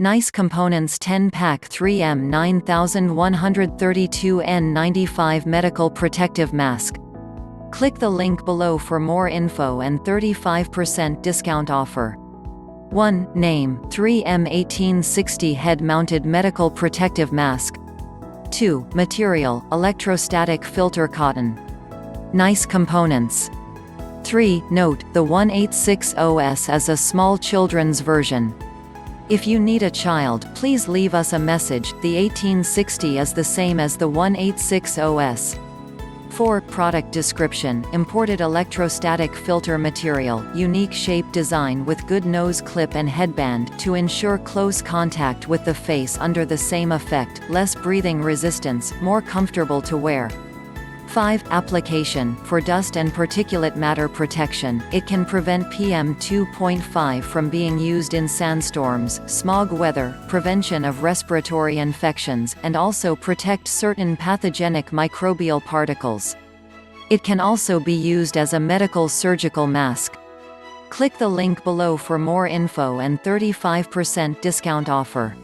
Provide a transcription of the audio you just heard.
Nice Components 10-pack 3M 9132 N95 Medical Protective Mask. Click the link below for more info and 35% discount offer. 1. Name: 3M 1860 Head-Mounted Medical Protective Mask. 2. Material: electrostatic filter cotton. Nice Components. 3. Note: the 186OS is a small children's version. If you need a child, please leave us a message. The 1860 is the same as the 186OS. 4. Product description: imported electrostatic filter material, unique shape design with good nose clip and headband, to ensure close contact with the face under the same effect, less breathing resistance, more comfortable to wear. 5. Application: for dust and particulate matter protection. It can prevent PM 2.5 from being used in sandstorms, smog weather, prevention of respiratory infections, and also protect certain pathogenic microbial particles. It can also be used as a medical surgical mask. Click the link below for more info and 35% discount offer.